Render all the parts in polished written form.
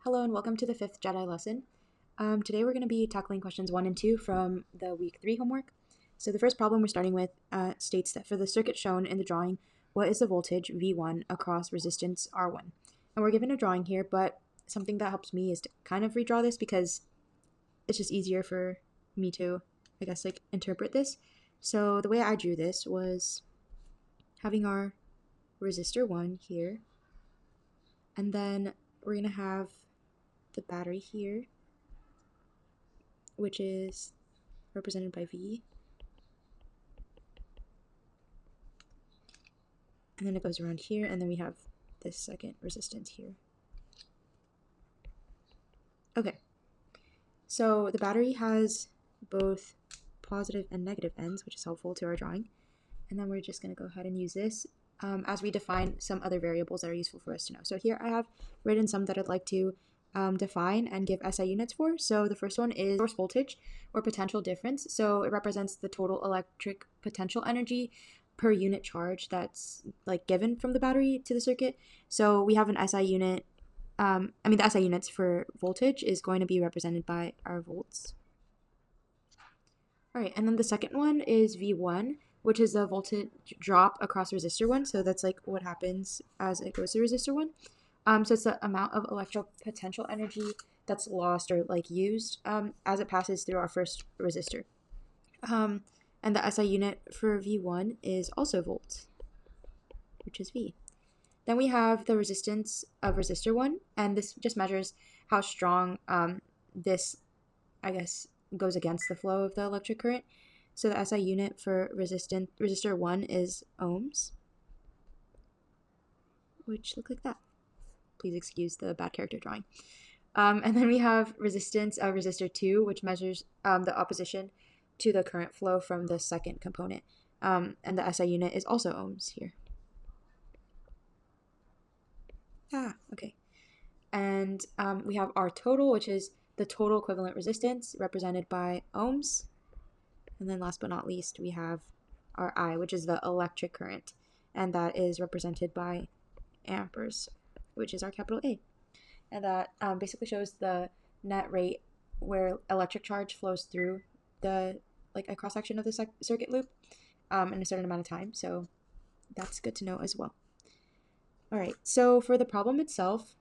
Hello and welcome to the 5th Jedi lesson. Today we're going to be tackling questions 1 and 2 from the week 3 homework. So the first problem we're starting with states that for the circuit shown in the drawing, what is the voltage V1 across resistance R1? And we're given a drawing here, but something that helps me is to kind of redraw this because it's just easier for me to, interpret this. So the way I drew this was having our resistor 1 here, and then we're going to have the battery here, which is represented by V, and then it goes around here, and then we have this second resistance here. Okay, so the battery has both positive and negative ends, which is helpful to our drawing, and then we're just going to go ahead and use this as we define some other variables that are useful for us to know. So here I have written some that I'd like to define and give SI units for. So the first one is source voltage or potential difference. So it represents the total electric potential energy per unit charge that's given from the battery to the circuit. So we have an SI unit. The SI units for voltage is going to be represented by our volts. All right, and then the second one is V1, which is the voltage drop across resistor 1. So that's what happens as it goes to resistor 1. So it's the amount of electrical potential energy that's lost or used as it passes through our first resistor. And the SI unit for V1 is also volts, which is V. Then we have the resistance of resistor 1, and this just measures how strong this, goes against the flow of the electric current. So the SI unit for resistor 1 is ohms, which look like that. Please excuse the bad character drawing. And then we have resistance of resistor 2, which measures the opposition to the current flow from the second component. And the SI unit is also ohms here. Okay. And we have R total, which is the total equivalent resistance represented by ohms. And then last but not least, we have our I, which is the electric current, and that is represented by amperes, which is our capital A. And that basically shows the net rate where electric charge flows through the a cross-section of the circuit loop in a certain amount of time. So that's good to know as well. All right, so for the problem itself,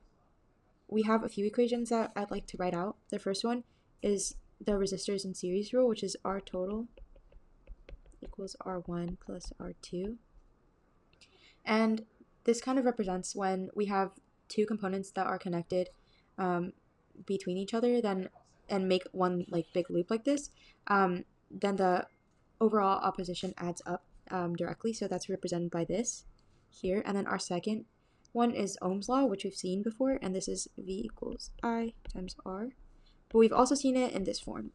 we have a few equations that I'd like to write out. The first one is the resistors in series rule, which is R total equals R1 plus R2. And this kind of represents when we have two components that are connected between each other and make one big loop like this, then the overall opposition adds up directly. So that's represented by this here. And then our second one is Ohm's law, which we've seen before, and this is V equals I times R. But we've also seen it in this form.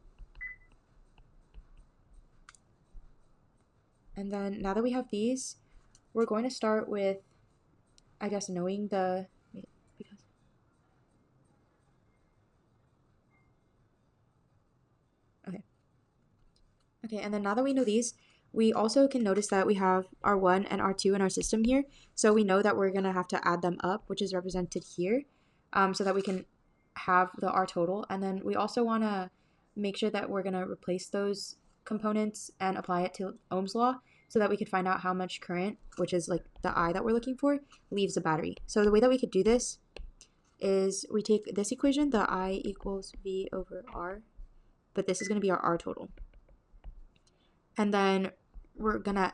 And then now that we have these, we're going to start with, knowing the, Okay, and then now that we know these, we also can notice that we have R1 and R2 in our system here. So we know that we're going to have to add them up, which is represented here, so that we can have the R total. And then we also want to make sure that we're going to replace those components and apply it to Ohm's law so that we could find out how much current, which is the I that we're looking for, leaves the battery. So the way that we could do this is we take this equation, the I equals V over R, but this is going to be our R total. And then we're gonna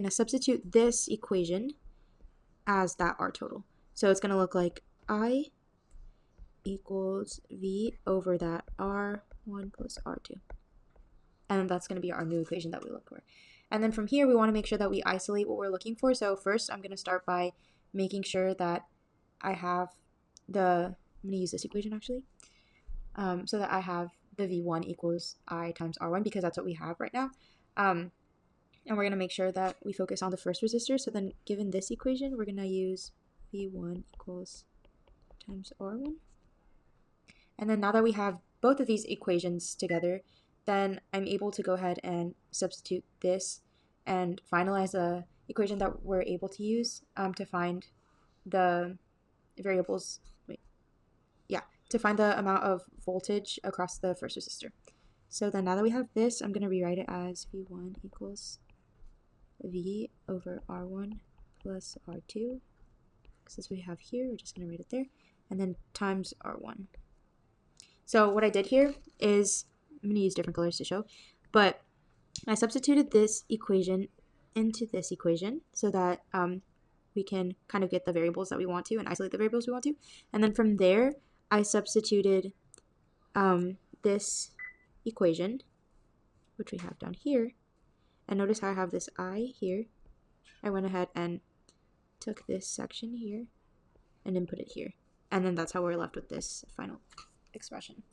substitute this equation as that R total. So it's gonna look like I equals V over that R1 plus R2. And that's gonna be our new equation that we look for. And then from here, we wanna make sure that we isolate what we're looking for. So first, I'm gonna start by making sure that I have I'm gonna use this equation actually, so that I have the V1 equals I times R1 because that's what we have right now. And we're going to make sure that we focus on the first resistor. So then given this equation, we're going to use V1 equals times R1. And then now that we have both of these equations together, then I'm able to go ahead and substitute this and finalize the equation that we're able to use to find the variables. to find the amount of voltage across the first resistor. So then now that we have this, I'm going to rewrite it as V1 equals V over R1 plus R2. Because as we have here, we're just going to write it there. And then times R1. So what I did here is, I'm going to use different colors to show, but I substituted this equation into this equation so that we can kind of get the variables that we want to and isolate the variables we want to. And then from there, I substituted this equation, which we have down here. And notice how I have this I here. I went ahead and took this section here and input it here. And then that's how we're left with this final expression.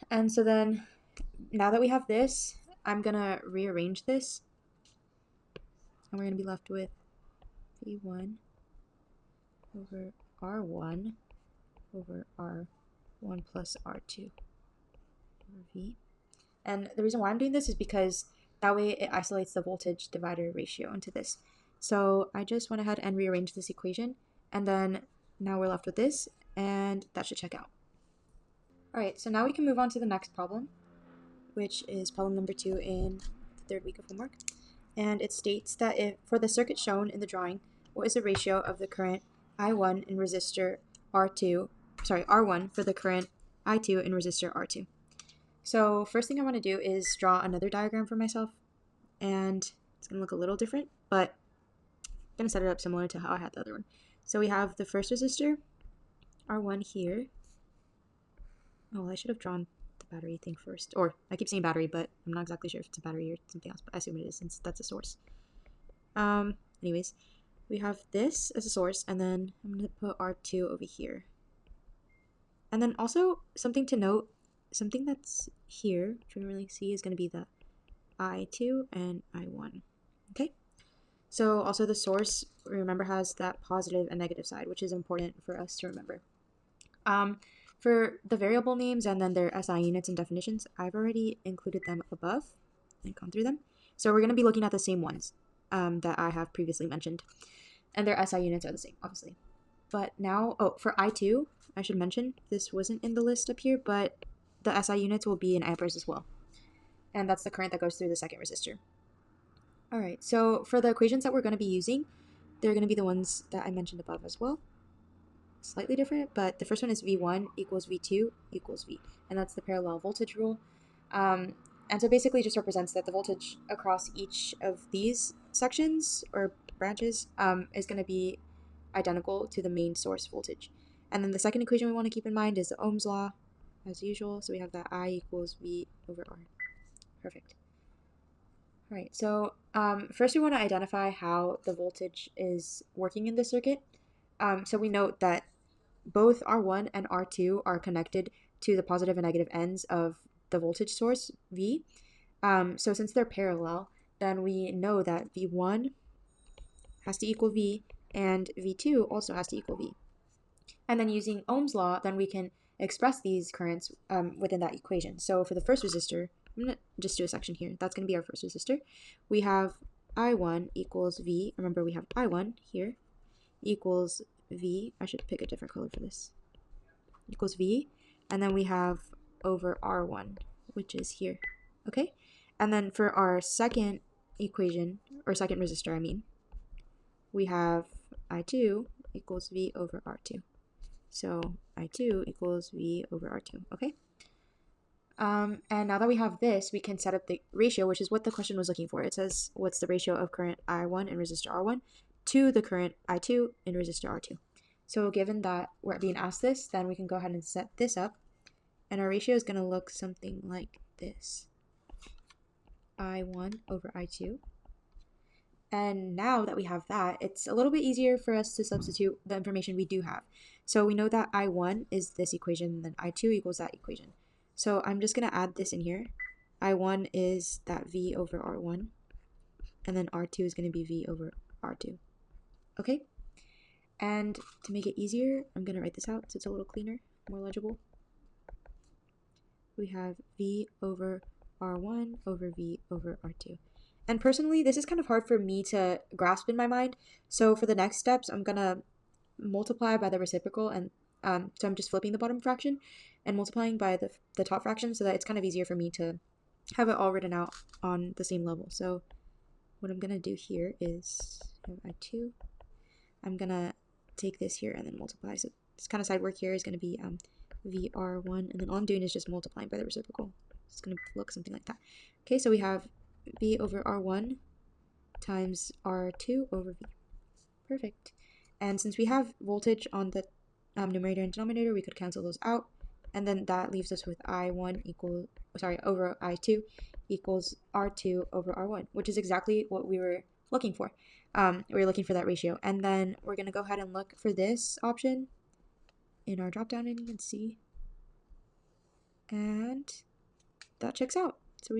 And so then, now that we have this, I'm going to rearrange this. And we're going to be left with V1 over R1 over R1 plus R2 over V. And the reason why I'm doing this is because that way it isolates the voltage divider ratio into this. So I just went ahead and rearranged this equation, and then now we're left with this, and that should check out. Alright, so now we can move on to the next problem, which is problem number 2 in the third week of homework. And it states that if for the circuit shown in the drawing, what is the ratio of the current I1 in resistor R1 for the current I2 in resistor R2. So first thing I want to do is draw another diagram for myself, and it's going to look a little different, but I'm going to set it up similar to how I had the other one. So we have the first resistor, R1 here. Oh, well, I should have drawn the battery thing first. Or, I keep saying battery, but I'm not exactly sure if it's a battery or something else, but I assume it is since that's a source. Anyways, we have this as a source, and then I'm going to put R2 over here. And then also, something to note, something that's here, which we don't really see, is going to be the I2 and I1. Okay? So also the source, remember, has that positive and negative side, which is important for us to remember. For the variable names and then their SI units and definitions, I've already included them above and gone through them. So we're going to be looking at the same ones that I have previously mentioned. And their SI units are the same, obviously. But now, for I2, I should mention, this wasn't in the list up here, but the SI units will be in amperes as well. And that's the current that goes through the second resistor. Alright, so for the equations that we're going to be using, they're going to be the ones that I mentioned above as well. Slightly different, but the first one is V1 equals V2 equals V, and that's the parallel voltage rule. And so basically just represents that the voltage across each of these sections or branches is going to be identical to the main source voltage. And then the second equation we want to keep in mind is the Ohm's law, as usual. So we have that I equals V over R. Perfect. All right, so first we want to identify how the voltage is working in the circuit. So we note that both R1 and R2 are connected to the positive and negative ends of the voltage source, V. So since they're parallel, then we know that V1 has to equal V, and V2 also has to equal V. And then using Ohm's law, then we can express these currents within that equation. So for the first resistor, I'm going to just do a section here. That's going to be our first resistor. We have I1 equals V. Remember, we have I1 here equals V. I should pick a different color for this. Equals V. And then we have over R1, which is here. Okay? And then for our second equation, or second resistor, I mean, we have I2 equals V over R2. So I2 equals V over R2. Okay? And now that we have this, we can set up the ratio, which is what the question was looking for. It says, what's the ratio of current I1 in resistor R1 to the current I2 in resistor R2? So given that we're being asked this, then we can go ahead and set this up. And our ratio is going to look something like this. I1 over I2. And now that we have that, it's a little bit easier for us to substitute the information we do have. So we know that I1 is this equation, and then I2 equals that equation. So I'm just going to add this in here. I1 is that V over R1, and then R2 is going to be V over R2. Okay? And to make it easier, I'm going to write this out so it's a little cleaner, more legible. We have V over R1 over V over R2. And personally, this is kind of hard for me to grasp in my mind. So for the next steps, I'm going to multiply by the reciprocal and So I'm just flipping the bottom fraction and multiplying by the top fraction so that it's kind of easier for me to have it all written out on the same level. So what I'm going to do here is I2. I'm going to take this here and then multiply. So this kind of side work here is going to be VR1, and then all I'm doing is just multiplying by the reciprocal. It's going to look something like that. Okay, so we have V over R1 times R2 over V. Perfect. And since we have voltage on the numerator and denominator, we could cancel those out, and then that leaves us with I1 over I2 equals R2 over R1, which is exactly what we were looking for. We were looking for that ratio, and then we're going to go ahead and look for this option in our drop down, and you can see, and that checks out. So we got